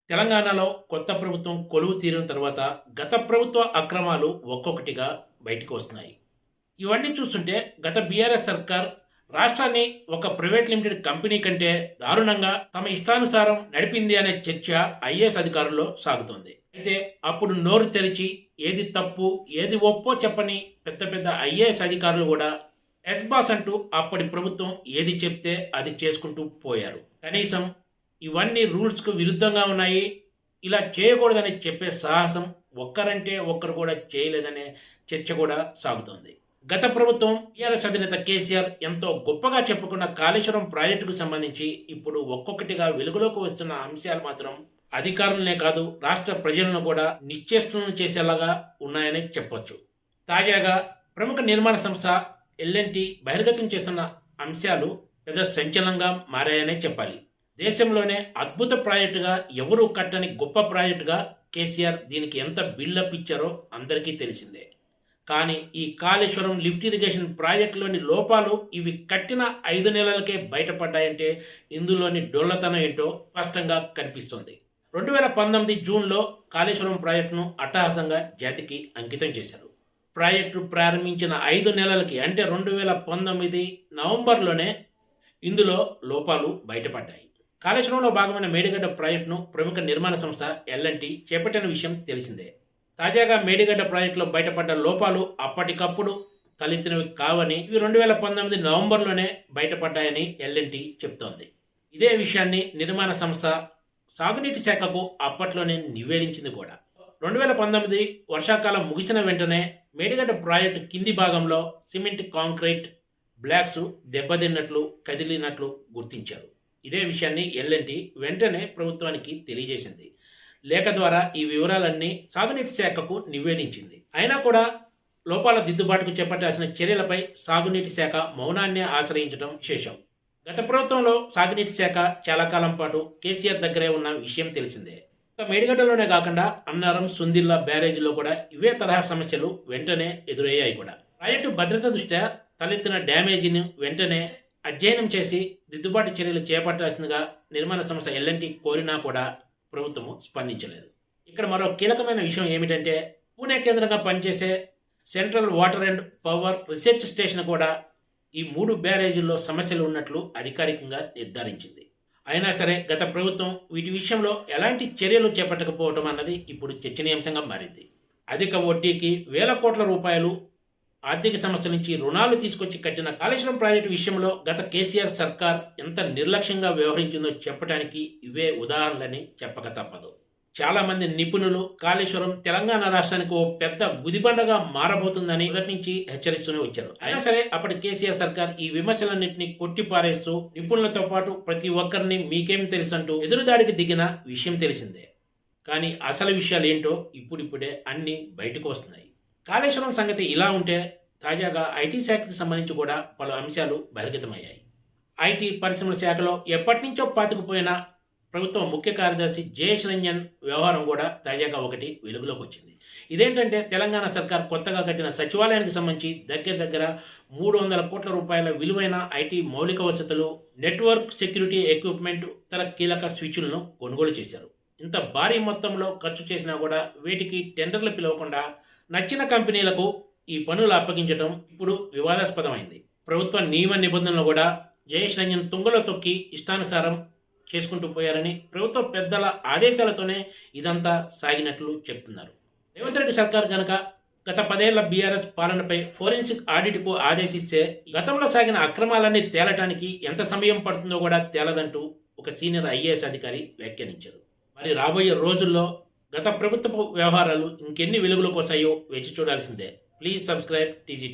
తెలంగాణలో కొత్త ప్రభుత్వం కొలువు తీరిన తర్వాత గత ప్రభుత్వ అక్రమాలు ఒక్కొక్కటిగా బయటకు వస్తున్నాయి. ఇవన్నీ చూస్తుంటే గత బీఆర్ఎస్ సర్కార్ రాష్ట్రాన్ని ఒక ప్రైవేట్ లిమిటెడ్ కంపెనీ కంటే దారుణంగా తమ ఇష్టానుసారం నడిపింది అనే చర్చ ఐఏఎస్ అధికారుల్లో సాగుతోంది. అయితే అప్పుడు నోరు తెరిచి ఏది తప్పు ఏది ఒప్పో చెప్పని పెద్ద పెద్ద ఐఏఎస్ అధికారులు కూడా ఎస్ బాస్ అంటూ అప్పటి ప్రభుత్వం ఏది చెప్తే అది చేసుకుంటూ పోయారు. కనీసం ఇవన్నీ రూల్స్కు విరుద్ధంగా ఉన్నాయి, ఇలా చేయకూడదని చెప్పే సాహసం ఒక్కరంటే ఒక్కరు కూడా చేయలేదనే చర్చ కూడా సాగుతోంది. గత ప్రభుత్వం టీఆర్ఎస్ అధినేత కేసీఆర్ ఎంతో గొప్పగా చెప్పుకున్న కాళేశ్వరం ప్రాజెక్టుకు సంబంధించి ఇప్పుడు ఒక్కొక్కటిగా వెలుగులోకి వస్తున్న అంశాలు మాత్రం అధికారులనే కాదు రాష్ట్ర ప్రజలను కూడా నిశ్చేష్టులను చేసేలాగా ఉన్నాయని చెప్పొచ్చు. తాజాగా ప్రముఖ నిర్మాణ సంస్థ ఎల్ఎన్టీ బహిర్గతం చేస్తున్న అంశాలు పెద్ద సంచలనంగా మారాయనే చెప్పాలి. దేశంలోనే అద్భుత ప్రాజెక్టుగా ఎవరూ కట్టని గొప్ప ప్రాజెక్టుగా కేసీఆర్ దీనికి ఎంత బిల్డప్ ఇచ్చారో అందరికీ తెలిసిందే. కానీ ఈ కాళేశ్వరం లిఫ్ట్ ఇరిగేషన్ ప్రాజెక్టులోని లోపాలు ఇవి కట్టిన 5 నెలలకే బయటపడ్డాయంటే ఇందులోని డొల్లతనం ఏంటో స్పష్టంగా కనిపిస్తుంది. 2019 జూన్లో కాళేశ్వరం ప్రాజెక్టును అట్టహాసంగా జాతికి అంకితం చేశారు. ప్రాజెక్టు ప్రారంభించిన 5 నెలలకి అంటే 2019 నవంబర్లోనే ఇందులో లోపాలు బయటపడ్డాయి. కాళేశ్వరంలో భాగమైన మేడిగడ్డ ప్రాజెక్టును ప్రముఖ నిర్మాణ సంస్థ ఎల్ఎన్టీ చేపట్టిన విషయం తెలిసిందే. తాజాగా మేడిగడ్డ ప్రాజెక్టులో బయటపడ్డ లోపాలు అప్పటికప్పుడు తలెత్తినవి కావని ఇవి 2019 నవంబర్లోనే బయటపడ్డాయని ఎల్ఎన్టీ చెప్తోంది. ఇదే విషయాన్ని నిర్మాణ సంస్థ సాగునీటి శాఖకు అప్పట్లోనే నివేదించింది కూడా. 2019 వర్షాకాలం ముగిసిన వెంటనే మేడిగడ్డ ప్రాజెక్టు కింది భాగంలో సిమెంట్ కాంక్రీట్ బ్లాక్స్ దెబ్బతిన్నట్లు కదిలినట్లు గుర్తించారు. ఇదే విషయాన్ని ఎల్ఎన్టీ వెంటనే ప్రభుత్వానికి తెలియజేసింది. లేఖ ద్వారా ఈ వివరాలన్నీ సాగునీటి శాఖకు నివేదించింది. అయినా కూడా లోపాల దిద్దుబాటుకు చేపట్టాల్సిన చర్యలపై సాగునీటి శాఖ మౌనాన్నే ఆశ్రయించడం విశేషం. గత ప్రభుత్వంలో సాగునీటి శాఖ చాలా కాలం పాటు కేసీఆర్ దగ్గరే ఉన్న విషయం తెలిసిందే. మేడిగడ్డలోనే కాకుండా అన్నారం, సుందిల్లా బ్యారేజీలో కూడా ఇవే తరహా సమస్యలు వెంటనే ఎదురయ్యాయి కూడా. ప్రాజెక్టు భద్రత దృష్ట్యా తలెత్తిన డ్యామేజీని వెంటనే అధ్యయనం చేసి దిద్దుబాటు చర్యలు చేపట్టాల్సిందిగా నిర్మాణ సంస్థ ఎల్ఎన్టీ కోరినా కూడా ప్రభుత్వం స్పందించలేదు. ఇక్కడ మరో కీలకమైన విషయం ఏమిటంటే పూణే కేంద్రంగా పనిచేసే central water and power research station కూడా ఈ 3 బ్యారేజీల్లో సమస్యలు ఉన్నట్లు అధికారికంగా నిర్ధారించింది. అయినా సరే గత ప్రభుత్వం వీటి విషయంలో ఎలాంటి చర్యలు చేపట్టకపోవడం అన్నది ఇప్పుడు చర్చనీయాంశంగా మారింది. అధిక వడ్డీకి వేల కోట్ల రూపాయలు ఆర్థిక సమస్యల నుంచి రుణాలు తీసుకొచ్చి కట్టిన కాళేశ్వరం ప్రాజెక్టు విషయంలో గత కేసీఆర్ సర్కార్ ఎంత నిర్లక్ష్యంగా వ్యవహరించిందో చెప్పడానికి ఇవే ఉదాహరణలని చెప్పక తప్పదు. చాలా మంది నిపుణులు కాళేశ్వరం తెలంగాణ రాష్ట్రానికి ఓ పెద్ద గుదిబండగా మారబోతుందని మొదటి నుంచి హెచ్చరిస్తూనే వచ్చారు. అయినా సరే అప్పటి కేసీఆర్ సర్కార్ ఈ విమర్శలన్నింటినీ కొట్టిపారేస్తూ నిపుణులతో పాటు ప్రతి ఒక్కరిని మీకేం తెలుసంటూ ఎదురుదాడికి దిగిన విషయం తెలిసిందే. కానీ అసలు విషయాలు ఏంటో ఇప్పుడిప్పుడే అన్నీ బయటకు వస్తున్నాయి. కాళేశ్వరం సంగతి ఇలా ఉంటే తాజాగా ఐటీ శాఖకు సంబంధించి కూడా పలు అంశాలు బహిర్గతమయ్యాయి. ఐటీ పరిశ్రమల శాఖలో ఎప్పటి నుంచో పాతుకుపోయిన ప్రభుత్వ ముఖ్య కార్యదర్శి జయేష్ రంజన్ వ్యవహారం కూడా తాజాగా ఒకటి వెలుగులోకి వచ్చింది. ఇదేంటంటే తెలంగాణ సర్కార్ కొత్తగా కట్టిన సచివాలయానికి సంబంధించి దగ్గర 300 కోట్ల రూపాయల విలువైన ఐటీ మౌలిక వసతులు, నెట్వర్క్ సెక్యూరిటీ ఎక్విప్మెంట్, ఇతర కీలక స్విచ్లను కొనుగోలు చేశారు. ఇంత భారీ మొత్తంలో ఖర్చు చేసినా కూడా వీటికి టెండర్లు పిలవకుండా నచ్చిన కంపెనీలకు ఈ పనులు అప్పగించడం ఇప్పుడు వివాదాస్పదమైంది. ప్రభుత్వ నియమ నిబంధనలు కూడా జయేష్ రంజన్ తుంగలో తొక్కి ఇష్టానుసారం చేసుకుంటూ పోయారని ప్రభుత్వ పెద్దల ఆదేశాలతోనే ఇదంతా సాగినట్లు చెప్తున్నారు. రేవంత్ రెడ్డి సర్కార్ గనక గత 10 ఏళ్ల బీఆర్ఎస్ పాలనపై ఫోరెన్సిక్ ఆడిట్కు ఆదేశిస్తే గతంలో సాగిన అక్రమాలన్నీ తేలటానికి ఎంత సమయం పడుతుందో కూడా తేలదంటూ ఒక సీనియర్ ఐఏఎస్ అధికారి వ్యాఖ్యానించారు. మరి రాబోయే రోజుల్లో గత ప్రభుత్వపు వ్యవహారాలు ఇంకెన్ని వెలుగులోకి వస్తాయో వేచి చూడాల్సిందే. Please subscribe TGTV.